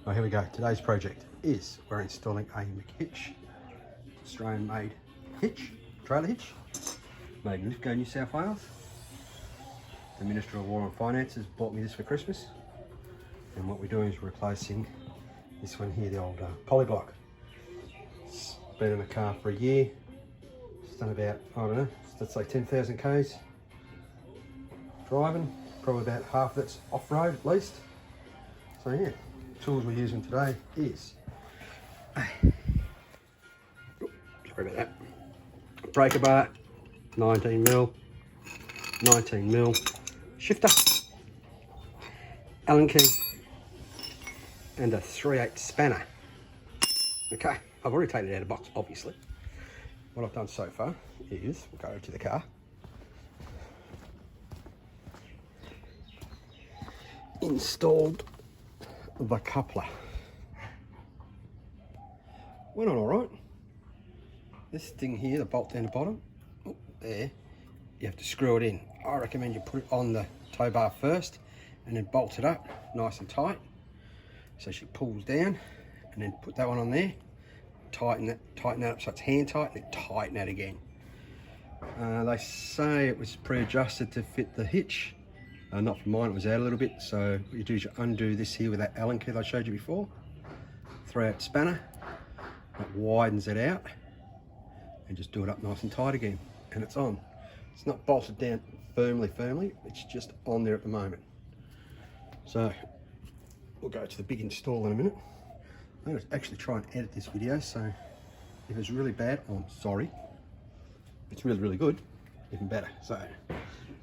Well, here we go. Today's project is we're installing a McHitch, Australian made hitch, trailer hitch, made in Lithgow, New South Wales. The Minister of War and Finance has bought me this for Christmas. And what we're doing is replacing this one here, the old Polyblock. It's been in the car for a year. It's done about, I don't know, let's say 10,000 Ks driving. Probably about half of that's off-road at least. So yeah, tools we're using today is, sorry about that, breaker bar, 19mm, 19mm, shifter, Allen key, and a 3/8 spanner. Okay, I've already taken it out of the box, obviously. What I've done so far is, we'll go to the car, installed the coupler. Went on all right. This thing here, the bolt down the bottom, there, you have to screw it in. I recommend you put it on the tow bar first and then bolt it up nice and tight. So she pulls down and then put that one on there, tighten that up so it's hand tight, and then tighten that again. They say it was pre-adjusted to fit the hitch. Not for mine, it was out a little bit. So what you do is you undo this here with that Allen key that I showed you before. 3/8 spanner, that widens it out, and just do it up nice and tight again, and it's on. It's not bolted down firmly, it's just on there at the moment. So we'll go to the big install in a minute. I'm going to actually try and edit this video, so if it's really bad, I'm sorry. If it's really good, even better. So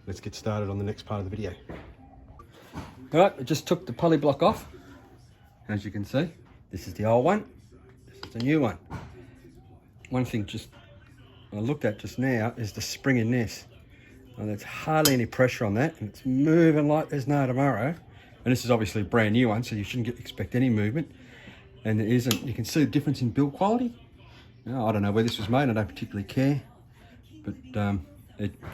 let's get started on the next part of the video. All right, I just took the Polyblock off. As you can see, this is the old one, this is the new one. One thing just I looked at just now is the spring in this. And there's hardly any pressure on that, and it's moving like there's no tomorrow. And this is obviously a brand new one, so you shouldn't expect any movement. And there isn't. You can see the difference in build quality. Now, I don't know where this was made, I don't particularly care. But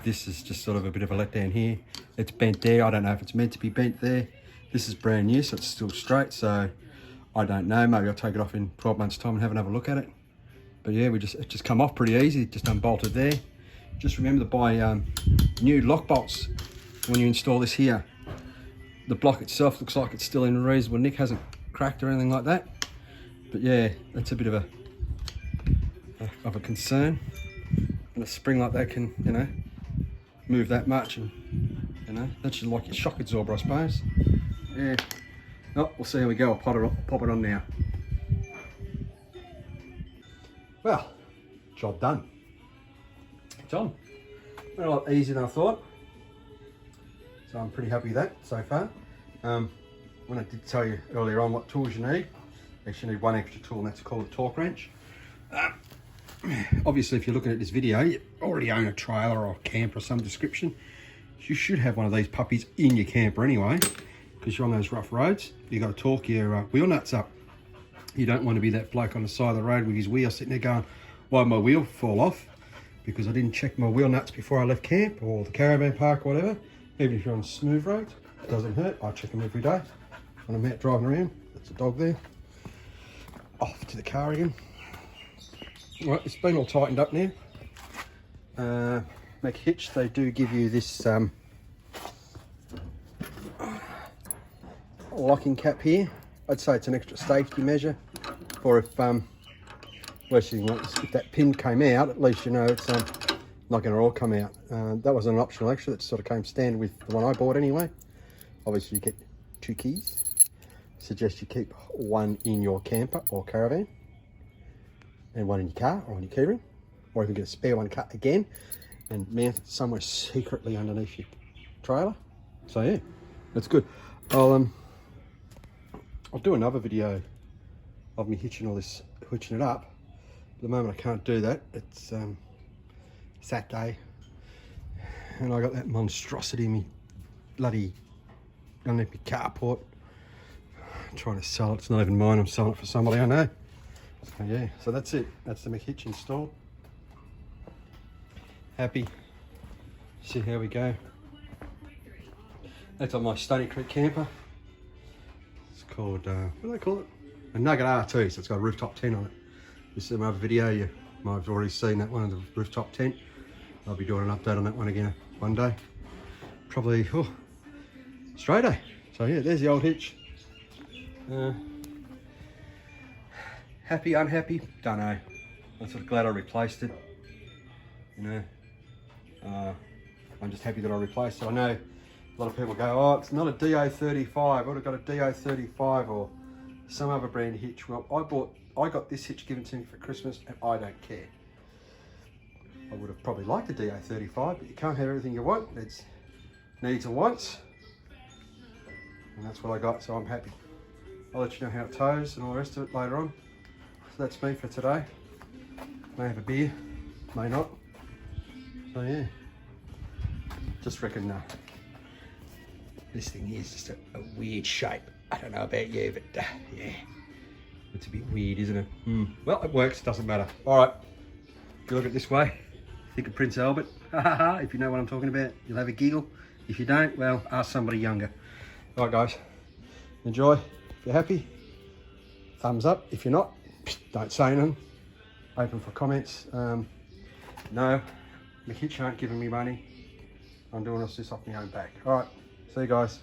this is just sort of a bit of a letdown here. It's bent there. I don't know if it's meant to be bent there. This is brand new, so it's still straight. So I don't know. Maybe I'll take it off in 12 months' time and have another look at it. But yeah, it just come off pretty easy. Just unbolted there. Just remember to buy new lock bolts when you install this here. The block itself looks like it's still in reasonable nick, hasn't cracked or anything like that. But yeah, that's a bit of a concern. And a spring like that can, you know, move that much, and you know, that's just like your shock absorber, I suppose. Yeah. Oh, we'll see how we go. I'll pop it on now. Well, job done. It's on. Went a lot easier than I thought. So I'm pretty happy with that so far. When I did tell you earlier on what tools you need, you actually need one extra tool, and that's called a torque wrench. Obviously, if you're looking at this video, you already own a trailer or a camper of some description. You should have one of these puppies in your camper anyway, because you're on those rough roads. You've got to torque your wheel nuts up. You don't want to be that bloke on the side of the road with his wheel sitting there going, why'd my wheel fall off? Because I didn't check my wheel nuts before I left camp or the caravan park or whatever. Even if you're on smooth roads, it doesn't hurt. I check them every day when I'm out driving around. That's a dog there. Off to the car again. Right, it's been all tightened up now. McHitch, they do give you this locking cap here. I'd say it's an extra safety measure, or if if that pin came out, at least you know it's not going to all come out. That wasn't an optional extra, that sort of came standard with the one I bought anyway. Obviously you get 2 keys. Suggest you keep one in your camper or caravan, and one in your car or on your keyring, or you can get a spare one cut again and mount it somewhere secretly underneath your trailer. So yeah, that's good. I'll do another video of me hitching it up. At the moment I can't do that. It's Saturday, and I got that monstrosity in me bloody underneath my carport. I'm trying to sell it. It's not even mine. I'm selling it for somebody I know. So yeah, so that's it. That's the McHitch installed. Happy. See how we go. That's on my Stony Creek camper. It's called, what do they call it? a Nugget R too, so it's got a rooftop tent on it. This is another video, you might have already seen that one of the rooftop tent. I'll be doing an update on that one again one day. Probably, straight day. So yeah, there's the old hitch. Happy, unhappy? Don't know. I'm sort of glad I replaced it. You know, I'm just happy that I replaced it. I know a lot of people go, oh, it's not a DO35. I would have got a DO35 or some other brand hitch. Well, I got this hitch given to me for Christmas, and I don't care. I would have probably liked a DO35, but you can't have everything you want. It's needs and wants, and that's what I got. So I'm happy. I'll let you know how it tows and all the rest of it later on. So that's me for today. May have a beer, may not. So yeah, just reckon this thing here is just a weird shape. I don't know about you, but yeah, it's a bit weird, isn't it? Well, it works, doesn't matter. All right, if you look at it this way, think of Prince Albert. If you know what I'm talking about, you'll have a giggle. If you don't, well, ask somebody younger. All right, guys, enjoy. If you're happy, thumbs up. If you're not, don't say anything. Open for comments. No, the hitch aren't giving me money. I'm doing this off my own back. All right, see you guys.